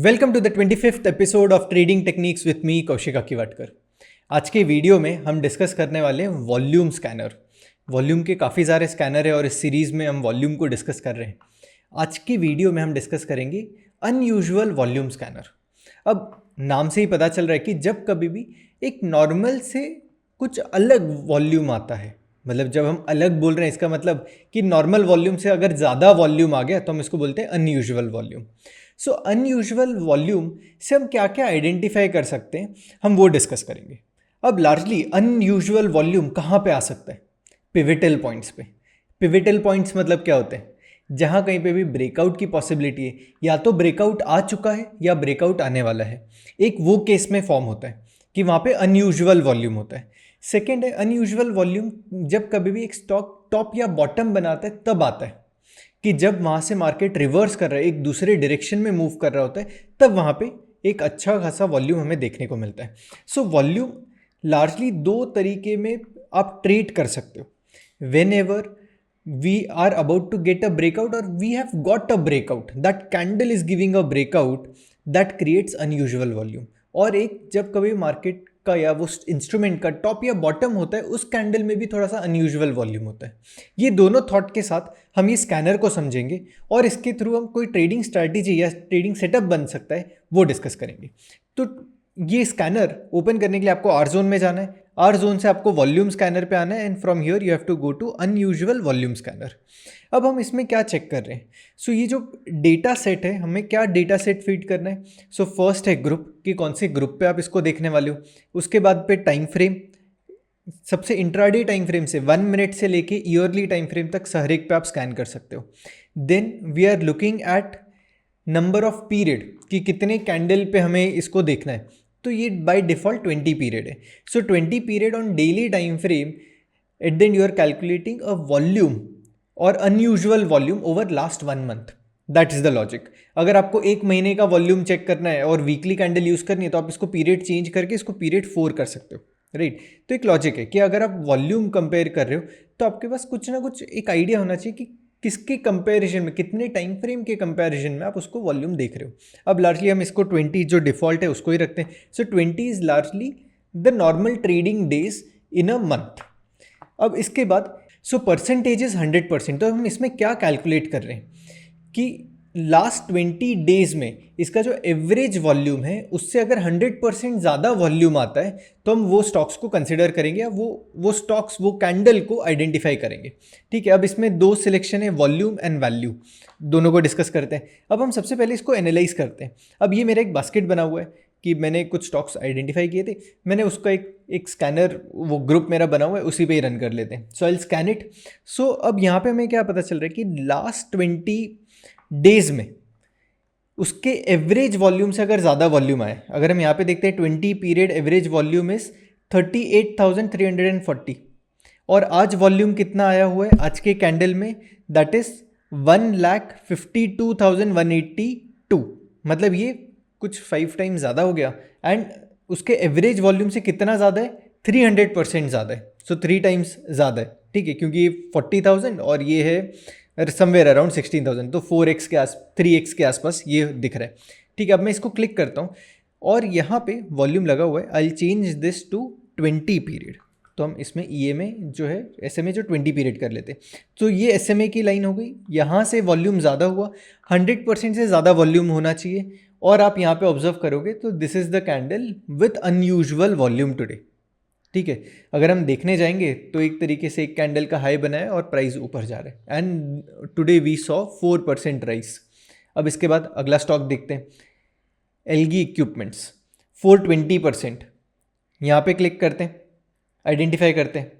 Welcome to the 25th episode of trading techniques with me Kaushik Akiwatkar. आज के video में हम डिस्कस करने वाले हैं वॉल्यूम स्कैनर। वॉल्यूम के काफ़ी सारे स्कैनर है और इस सीरीज़ में हम वॉल्यूम को डिस्कस कर रहे हैं। आज की वीडियो में हम डिस्कस करेंगे अनयूजुअल वॉल्यूम स्कैनर। अब नाम से ही पता चल रहा है कि जब कभी भी एक नॉर्मल से कुछ अलग वॉल्यूम आता है, मतलब जब हम अलग बोल रहे हैं इसका मतलब कि नॉर्मल वॉल्यूम से अगर ज़्यादा वॉल्यूम आ गया तो हम इसको बोलते हैं अनयूजुअल वॉल्यूम। सो अनयूजुअल वॉल्यूम से हम क्या क्या आइडेंटिफाई कर सकते हैं, हम वो डिस्कस करेंगे। अब लार्जली अनयूजुअल वॉल्यूम कहाँ पे आ सकता है? पिविटल पॉइंट्स पे। पिविटल पॉइंट्स मतलब क्या होते हैं? जहाँ कहीं पे भी ब्रेकआउट की पॉसिबिलिटी है, या तो ब्रेकआउट आ चुका है या ब्रेकआउट आने वाला है, एक वो केस में फॉर्म होता है कि वहाँ पे अनयूजुअल वॉल्यूम होता है। सेकेंड है अनयूजुअल वॉल्यूम जब कभी भी एक स्टॉक टॉप या बॉटम बनाता है तब आता है, कि जब वहाँ से मार्केट रिवर्स कर रहा है, एक दूसरे डायरेक्शन में मूव कर रहा होता है, तब वहाँ पे एक अच्छा खासा वॉल्यूम हमें देखने को मिलता है। सो वॉल्यूम लार्जली दो तरीके में आप ट्रीट कर सकते हो। Whenever we are about to get a breakout और we have got a breakout, that candle is giving a breakout, that creates unusual volume. और एक जब कभी मार्केट का या वो इंस्ट्रूमेंट का टॉप या बॉटम होता है, उस कैंडल में भी थोड़ा सा अनयूजुअल वॉल्यूम होता है। ये दोनों थॉट के साथ हम ये स्कैनर को समझेंगे और इसके थ्रू हम कोई ट्रेडिंग स्ट्रैटेजी या ट्रेडिंग सेटअप बन सकता है वो डिस्कस करेंगे। तो ये स्कैनर ओपन करने के लिए आपको आर जोन में जाना है, आर जोन से आपको वॉल्यूम स्कैनर पे आना है and from here you have to go to unusual volume scanner. अब हम इसमें क्या चेक कर रहे हैं? सो ये जो डेटा सेट है, हमें क्या डेटा सेट फीड करना है? सो फर्स्ट है ग्रुप, कि कौन से ग्रुप पे आप इसको देखने वाले हो। उसके बाद पे टाइम फ्रेम, सबसे इंट्राडे टाइम फ्रेम से 1 मिनट से लेके ईयरली टाइम फ्रेम तक हर एक पे आप स्कैन कर सकते हो। Then we are looking at number of period, कि कितने कैंडल पे हमें इसको देखना है। तो ये बाय डिफॉल्ट 20 पीरियड है। So 20 period on daily time frame, at then you are calculating a volume और unusual volume over last 1 month. That is the logic. अगर आपको एक महीने का वॉल्यूम चेक करना है और वीकली कैंडल यूज करनी है, तो आप इसको पीरियड चेंज करके इसको पीरियड 4 कर सकते हो, राइट। तो एक लॉजिक है कि अगर आप वॉल्यूम कंपेयर कर रहे हो तो आपके पास कुछ ना कुछ एक आइडिया होना चाहिए कि किसके कंपैरिजन में, कितने टाइम फ्रेम के कंपैरिजन में आप उसको वॉल्यूम देख रहे हो। अब लार्जली हम इसको 20 जो डिफॉल्ट है उसको ही रखते हैं। सो 20 is largely the normal trading days in a month. अब इसके बाद सो परसेंटेज इज 100%। तो हम इसमें क्या कैलकुलेट कर रहे हैं कि लास्ट 20 डेज में इसका जो एवरेज वॉल्यूम है उससे अगर 100% ज़्यादा वॉल्यूम आता है तो हम वो स्टॉक्स को कंसिडर करेंगे या वो स्टॉक्स, वो कैंडल को आइडेंटिफाई करेंगे। ठीक है, अब इसमें दो सिलेक्शन है, वॉल्यूम एंड वैल्यू, दोनों को डिस्कस करते हैं। अब हम सबसे पहले इसको एनालाइज करते हैं। अब ये मेरा एक बास्केट बना हुआ है कि मैंने कुछ स्टॉक्स आइडेंटिफाई किए थे, मैंने उसका एक स्कैनर, वो ग्रुप मेरा बना हुआ है, उसी पे ही रन कर लेते हैं। So I will scan it. सो अब यहाँ पे हमें क्या पता चल रहा है कि लास्ट 20 डेज में उसके एवरेज वॉल्यूम से अगर ज़्यादा वॉल्यूम आए, अगर हम यहाँ पे देखते हैं 20 पीरियड एवरेज वॉल्यूम इज 38,340 और आज वॉल्यूम कितना आया हुआ है आज के कैंडल में, दैट इज 1,52,182। मतलब ये कुछ 5 टाइम्स ज़्यादा हो गया एंड उसके एवरेज वॉल्यूम से कितना ज़्यादा है? 300% ज़्यादा है। सो 3 टाइम्स ज़्यादा है, ठीक है, क्योंकि ये 40,000 और ये है समवेयर अराउंड 16,000, तो 4x के 3x के आसपास ये दिख रहा है। ठीक है, अब मैं इसको क्लिक करता हूँ और यहाँ पे वॉल्यूम लगा हुआ है। I change this to 20 period. तो हम इसमें EMA जो है, SMA जो 20 पीरियड कर लेते हैं। तो ये SMA की लाइन हो गई, यहाँ से वॉल्यूम ज़्यादा हुआ, 100% से ज़्यादा वॉल्यूम होना चाहिए। और आप यहाँ पे ऑब्जर्व करोगे तो this is the candle with unusual volume today. ठीक है, अगर हम देखने जाएंगे तो एक तरीके से एक कैंडल का हाई बना है और प्राइस ऊपर जा रहा है and today we saw 4% rise. अब इसके बाद अगला स्टॉक देखते हैं, एलगी इक्विपमेंट्स, 420%। यहाँ पे क्लिक करते हैं, आइडेंटिफाई करते हैं,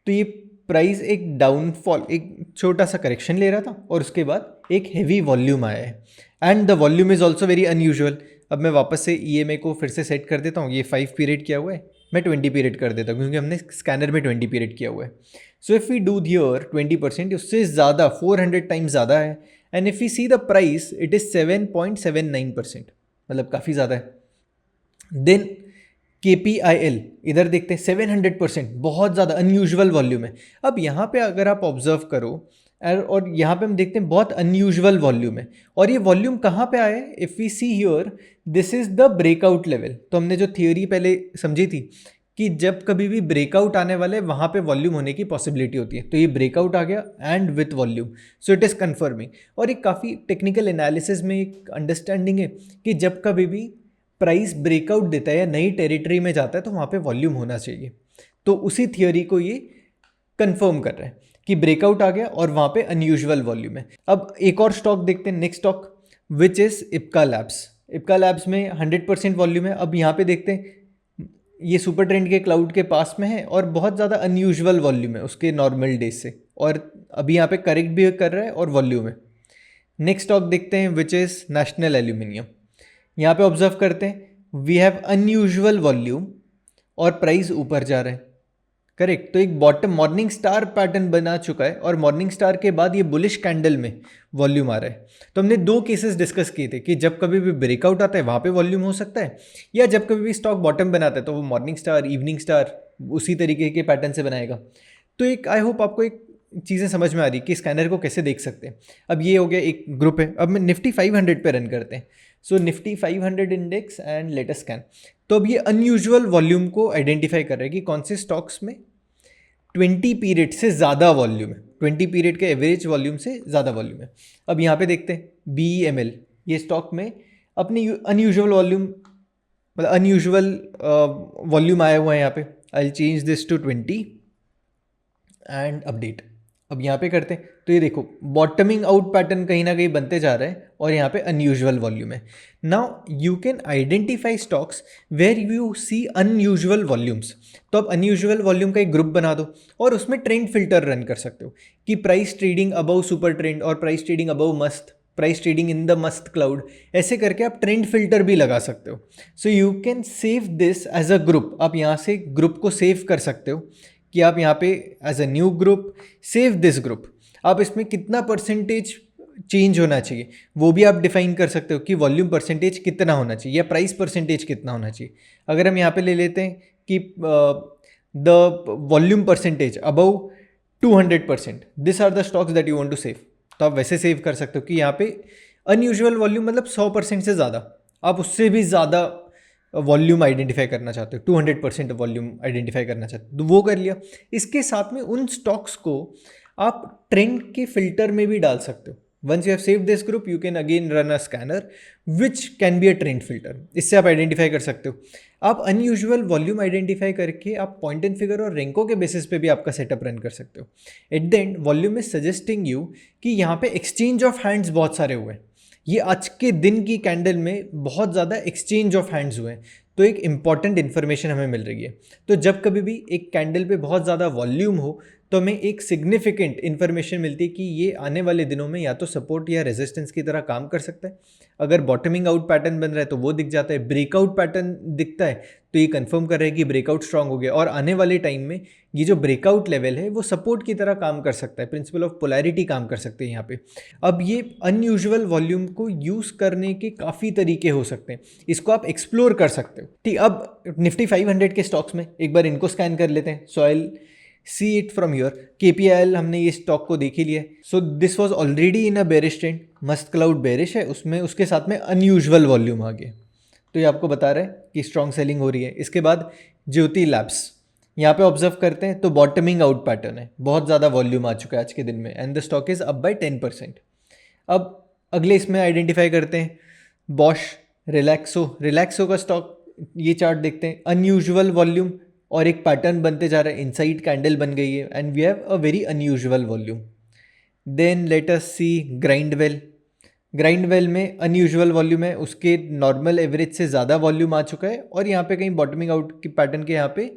तो ये प्राइस एक डाउनफॉल, एक छोटा सा करेक्शन ले रहा था और उसके बाद एक हेवी वॉल्यूम आया है and the volume is also very unusual. अब मैं वापस से EMA को फिर से सेट कर देता हूँ। ये 5 पीरियड किया हुआ है, मैं 20 पीरियड कर देता हूँ क्योंकि हमने स्कैनर में 20 पीरियड किया हुआ है। So if we do here 20%, उससे ज़्यादा 400 टाइम्स ज़्यादा है and if we see the price it is 7.79%, मतलब काफ़ी ज़्यादा है। देन KPIL इधर देखते हैं 700%, बहुत ज़्यादा अनयूजुअल वॉल्यूम है। अब यहाँ पे अगर आप ऑब्जर्व करो और यहाँ पे हम देखते हैं बहुत अनयूजुअल वॉल्यूम है। और ये वॉल्यूम कहाँ पे आया है? If we see here, this is the breakout level. तो हमने जो थियोरी पहले समझी थी कि जब कभी भी ब्रेकआउट आने वाले वहाँ पे वॉल्यूम होने की पॉसिबिलिटी होती है, तो ये ब्रेकआउट आ गया and with volume, so it is confirming. और एक काफ़ी टेक्निकल एनालिसिस में एक अंडरस्टैंडिंग है कि जब कभी भी प्राइस ब्रेकआउट देता है या नई टेरिटरी में जाता है तो वहाँ पे वॉल्यूम होना चाहिए। तो उसी थियोरी को ये कंफर्म कर रहे हैं कि ब्रेकआउट आ गया और वहाँ पे अनयूजुअल वॉल्यूम है। अब एक और स्टॉक देखते हैं, next stock which is Ipca labs. Ipca labs में 100% वॉल्यूम है। अब यहाँ पे देखते हैं, ये सुपर ट्रेंड के क्लाउड के पास में है और बहुत ज़्यादा अनयूजुअल वॉल्यूम है उसके नॉर्मल डेज से, और अभी यहाँ पे करेक्ट भी कर रहा है और वॉल्यूम है। नेक्स्ट स्टॉक देखते हैं विच इज़ नेशनल एल्यूमिनियम। यहाँ पे ऑब्जर्व करते हैं वी हैव अनयूजुअल वॉल्यूम और प्राइस ऊपर जा रहा है, करेक्ट। तो एक बॉटम मॉर्निंग स्टार पैटर्न बना चुका है और मॉर्निंग स्टार के बाद ये बुलिश कैंडल में वॉल्यूम आ रहा है। तो हमने दो केसेस डिस्कस किए थे कि जब कभी भी ब्रेकआउट आता है वहाँ पे वॉल्यूम हो सकता है, या जब कभी भी स्टॉक बॉटम बनाता है तो वो मॉर्निंग स्टार, इवनिंग स्टार उसी तरीके के पैटर्न से बनाएगा। तो एक आई होप आपको एक चीज़ें समझ में आ रही कि स्कैनर को कैसे देख सकते हैं। अब ये हो गया एक ग्रुप है। अब मैं निफ्टी 500 पे रन करते हैं। So Nifty 500 index and latest scan. तो अब ये अनयूजुअल वॉल्यूम को आइडेंटिफाई कर रहा है कि कौन से स्टॉक्स में 20 पीरियड से ज़्यादा वॉल्यूम है, 20 पीरियड के एवरेज वॉल्यूम से ज़्यादा वॉल्यूम है। अब यहाँ पे देखते हैं BEML, ये स्टॉक में अपनी अनयूजुअल वॉल्यूम, मतलब अनयूजुअल वॉल्यूम आया हुआ है यहाँ पे। I change this to 20 and update. अब यहाँ पे करते हैं तो ये देखो बॉटमिंग आउट पैटर्न कहीं ना कहीं बनते जा रहा है और यहाँ पे अनयूजुअल वॉल्यूम है। Now you can identify stocks where you see unusual volumes. तो अब अनयूजुअल वॉल्यूम का एक ग्रुप बना दो और उसमें ट्रेंड फिल्टर रन कर सकते हो कि price trading above super trend और price trading above mast, price trading in the mast cloud, ऐसे करके आप ट्रेंड फिल्टर भी लगा सकते हो। So you can save this as a group. आप यहाँ से ग्रुप को सेव कर सकते हो कि आप यहाँ पे as a new group save this group. आप इसमें कितना परसेंटेज चेंज होना चाहिए वो भी आप डिफाइन कर सकते हो कि वॉल्यूम परसेंटेज कितना होना चाहिए या प्राइस परसेंटेज कितना होना चाहिए। अगर हम यहाँ पे ले लेते हैं कि the volume percentage above 200%, this are the stocks that you want to save, तो आप वैसे सेव कर सकते हो कि यहाँ पे अनयूजुअल वॉल्यूम मतलब 100% से ज़्यादा, आप उससे भी ज़्यादा वॉल्यूम आइडेंटिफाई करना चाहते हो, 200% वॉल्यूम आइडेंटिफाई करना चाहते हो तो वो कर लिया। इसके साथ में उन स्टॉक्स को आप ट्रेंड के फिल्टर में भी डाल सकते हो। Once you have save this group you can again run a scanner which can be a trend filter. इससे आप आइडेंटिफाई कर सकते हो। आप अनयूजुअल वॉल्यूम आइडेंटिफाई करके आप पॉइंट एंड फिगर और रैंकों के बेसिस पे भी आपका सेटअप रन कर सकते हो। At the end volume is suggesting you कि यहाँ पे एक्सचेंज ऑफ हैंड्स बहुत सारे हुए हैं। ये आज के दिन की कैंडल में बहुत ज़्यादा एक्सचेंज ऑफ हैंड्स हुए हैं, तो एक इंपॉर्टेंट इन्फॉर्मेशन हमें मिल रही है। तो जब कभी भी एक कैंडल पे बहुत ज़्यादा वॉल्यूम हो तो हमें एक सिग्निफिकेंट इन्फॉर्मेशन मिलती है कि ये आने वाले दिनों में या तो सपोर्ट या रेजिस्टेंस की तरह काम कर सकता है। अगर बॉटमिंग आउट पैटर्न बन रहा है तो वो दिख जाता है, ब्रेकआउट पैटर्न दिखता है तो ये कंफर्म कर रहा है कि ब्रेकआउट स्ट्रांग हो गया और आने वाले टाइम में ये जो ब्रेकआउट लेवल है वो सपोर्ट की तरह काम कर सकता है। प्रिंसिपल ऑफ पोलैरिटी काम कर सकते हैं यहाँ पे। अब ये अनयूजुअल वॉल्यूम को यूज़ करने के काफ़ी तरीके हो सकते हैं, इसको आप एक्सप्लोर कर सकते हो। ठीक, अब निफ्टी 500 के स्टॉक्स में एक बार इनको स्कैन कर लेते हैं। So I see it from your KPIL, हमने ये स्टॉक को देख ही लिया है। So this was already in a bearish trend, मस्त क्लाउड बेरिश है, उसमें उसके साथ में अनयूजुअल वॉल्यूम आ गया तो ये आपको बता रहा है कि स्ट्रॉन्ग सेलिंग हो रही है। इसके बाद ज्योति लैब्स, यहाँ पे ऑब्जर्व करते हैं तो बॉटमिंग आउट पैटर्न है, बहुत ज़्यादा वॉल्यूम आ चुका है आज के दिन में and the stock is up by 10%। अब अगले इसमें आइडेंटिफाई करते हैं बॉश, रिलैक्सो का स्टॉक, ये चार्ट देखते हैं, अनयूजुअल वॉल्यूम और एक पैटर्न बनते जा रहा है, इनसाइड कैंडल बन गई है and we have a very unusual volume. Then let us see Grindwell में अनयूजुअल वॉल्यूम है, उसके नॉर्मल एवरेज से ज़्यादा वॉल्यूम आ चुका है और यहाँ पे कहीं बॉटमिंग आउट की पैटर्न के यहाँ पे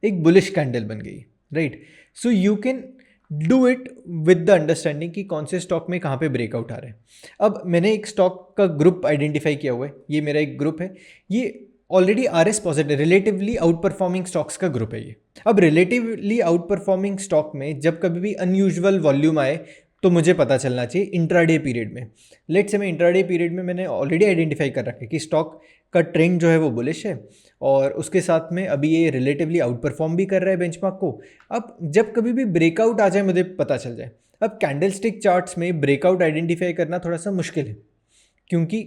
एक बुलिश कैंडल बन गई, right. So you can do it with the understanding कि कौन से स्टॉक में कहाँ पे ब्रेकआउट आ रहे हैं। अब मैंने एक स्टॉक का ग्रुप आइडेंटिफाई किया हुआ है, ये मेरा एक ग्रुप है, ये already RS positive relatively out performing stocks का ग्रुप है ये। अब रिलेटिवली आउट परफॉर्मिंग स्टॉक में जब कभी भी अनयूजुअल वॉल्यूम आए तो मुझे पता चलना चाहिए इंट्राडे पीरियड में। लेट्स से मैं इंट्राडे पीरियड में मैंने ऑलरेडी आइडेंटिफाई कर रखा है कि स्टॉक का ट्रेंड जो है वो बुलिश है और उसके साथ में अभी ये रिलेटिवली आउट परफॉर्म भी कर रहा है बेंचमार्क को। अब जब कभी भी ब्रेकआउट आ जाए मुझे पता चल जाए, अब कैंडलस्टिक चार्ट्स में ब्रेकआउट आइडेंटिफाई करना थोड़ा सा मुश्किल है, क्योंकि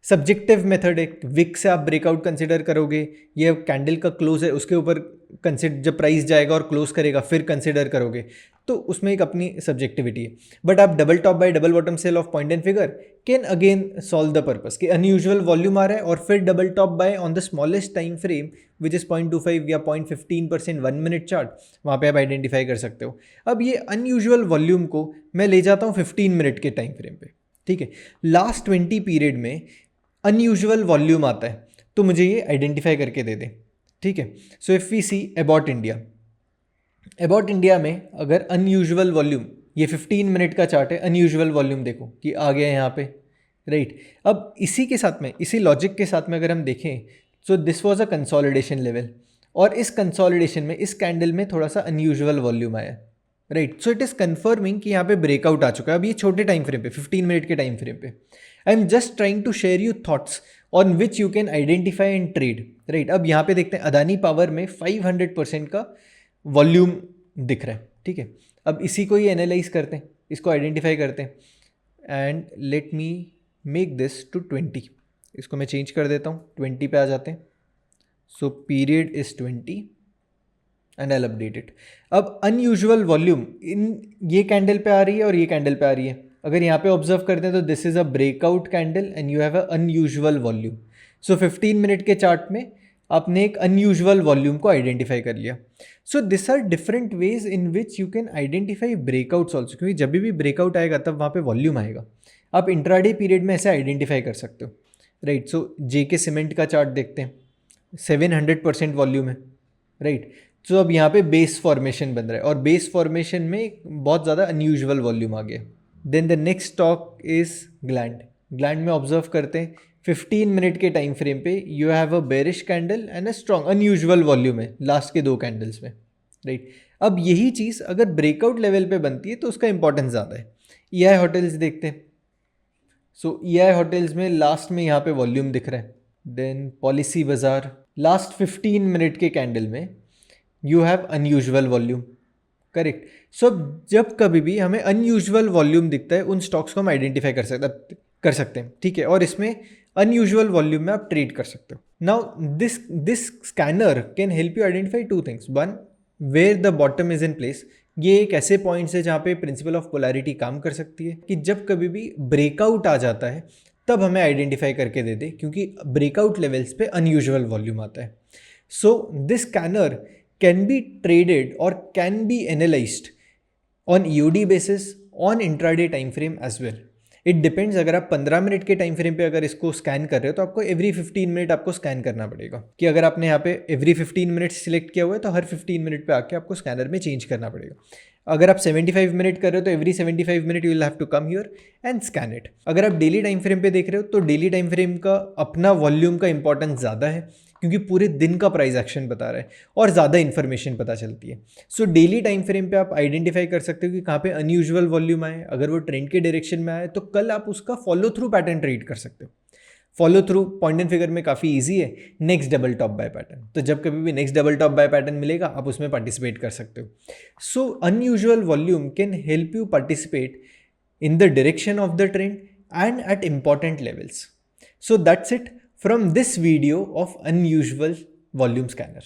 सब्जेक्टिव मेथड है। विक से आप ब्रेकआउट कंसिडर करोगे, ये कैंडल का क्लोज है उसके ऊपर कंसिडर, जब प्राइस जाएगा और क्लोज करेगा फिर कंसिडर करोगे, तो उसमें एक अपनी सब्जेक्टिविटी है। बट आप double top buy double bottom sell of point and figure can again solve the purpose कि अनयूजुअल वॉल्यूम आ रहा है और फिर double top buy on the smallest time frame which is 0.25 या 0.15% 1 मिनट चार्ट, वहाँ पे आप आइडेंटिफाई कर सकते हो। अब ये अनयूजुअल वॉल्यूम को मैं ले जाता हूँ 15 मिनट के टाइम फ्रेम पे, ठीक है। लास्ट 20 पीरियड में अनयूजुअल वॉल्यूम आता है तो मुझे ये आइडेंटिफाई करके दे दे, ठीक है। So if we see about India में अगर अनयूजुअल वॉल्यूम, ये 15 मिनट का चार्ट है, अनयूजुअल वॉल्यूम देखो कि आ गया यहाँ पे, राइट। अब इसी के साथ में, इसी लॉजिक के साथ में अगर हम देखें, so this was a consolidation level, और इस कंसोलिडेशन में इस कैंडल में थोड़ा सा अनयूजुअल वॉल्यूम आया, right. So it is confirming कि यहाँ पे ब्रेकआउट आ चुका है। अब ये छोटे टाइम फ्रेम पे, 15 मिनट के टाइम फ्रेम पे, I am just trying to share you thoughts on which you can identify and trade, right. अब यहाँ पे देखते हैं अदानी पावर में 500% का वॉल्यूम दिख रहा है, ठीक है। अब इसी को ही एनालाइज करते हैं, इसको आइडेंटिफाई करते हैं, and let me make this to 20। इसको मैं चेंज कर देता हूँ, 20 पे आ जाते हैं। So period is 20 and I update it. अब अनयूजुअल वॉल्यूम इन ये कैंडल पे आ रही है और ये कैंडल पे आ रही है। अगर यहाँ पे ऑब्जर्व करते हैं तो this is a breakout candle and you have a unusual volume. So 15 minute के चार्ट में आपने एक अनयूजुअल वॉल्यूम को आइडेंटिफाई कर लिया। So this are different ways in which you can identify breakouts also, क्योंकि जब भी ब्रेकआउट आएगा तब वहाँ पे वॉल्यूम आएगा। आप इंट्राडे पीरियड में ऐसे आइडेंटिफाई कर सकते हो, राइट। सो जेके सीमेंट का चार्ट देखते हैं, 700% वॉल्यूम है, राइट। सो अब यहाँ पे बेस फॉर्मेशन बन रहा है और बेस फॉर्मेशन में बहुत ज़्यादा अनयूजुअल वॉल्यूम आ गया। Then the next stock is gland में ऑब्जर्व करते हैं 15 मिनट के टाइम फ्रेम पे you have a bearish candle and a strong unusual volume है लास्ट के 2 कैंडल्स में, राइट। अब यही चीज़ अगर ब्रेकआउट लेवल पे बनती है तो उसका इंपॉर्टेंस ज़्यादा है। EI होटल्स देखते हैं। सो EI होटल्स में लास्ट में यहाँ पे वॉल्यूम दिख रहा है। Then Policy Bazaar last 15 minute के कैंडल में you have unusual volume, correct. So जब कभी भी हमें अनयूजुअल वॉल्यूम दिखता है उन स्टॉक्स को हम आइडेंटिफाई कर सकते हैं, ठीक है। और इसमें अनयूजुअल वॉल्यूम में आप ट्रेड कर सकते हो। Now this scanner can help you identify 2 things. One, where the bottom is in place. ये एक ऐसे पॉइंट्स है जहाँ पे प्रिंसिपल ऑफ पोलैरिटी काम कर सकती है कि जब कभी भी ब्रेकआउट आ जाता है तब हमें आइडेंटिफाई करके दे दे, क्योंकि ब्रेकआउट लेवल्स पे अनयूजुअल वॉल्यूम आता है। So this scanner can be traded or can be analyzed on EOD basis on intraday time frame as well. It depends। अगर आप 15 मिनट के टाइम फ्रेम पे अगर इसको स्कैन कर रहे हो तो आपको एवरी 15 मिनट आपको स्कैन करना पड़ेगा, कि अगर आपने यहाँ पे एवरी 15 मिनट सिलेक्ट किया हुआ है तो हर 15 मिनट पे आके आपको स्कैनर में चेंज करना पड़ेगा। अगर आप 75 मिनट कर रहे हो तो every 75 minute you will have to come here and scan it. अगर आप डेली टाइम फ्रेम पे देख रहे हो तो डेली टाइम फ्रेम का अपना वॉल्यूम का इंपॉर्टेंस ज़्यादा है, क्योंकि पूरे दिन का प्राइस एक्शन बता रहा है और ज़्यादा इन्फॉर्मेशन पता चलती है। सो डेली टाइम फ्रेम पे आप आइडेंटिफाई कर सकते हो कि कहाँ पे अनयूजुअल वॉल्यूम आए। अगर वो ट्रेंड के डायरेक्शन में आए तो कल आप उसका फॉलो थ्रू पैटर्न ट्रेड कर सकते हो। Follow through point and figure में काफ़ी ईजी है। Next double top buy pattern, तो जब कभी भी next double top buy pattern मिलेगा आप उसमें पार्टिसिपेट कर सकते हो। So unusual volume can help you participate in the direction of the trend and at important levels. So that's it from this video of unusual volume scanner.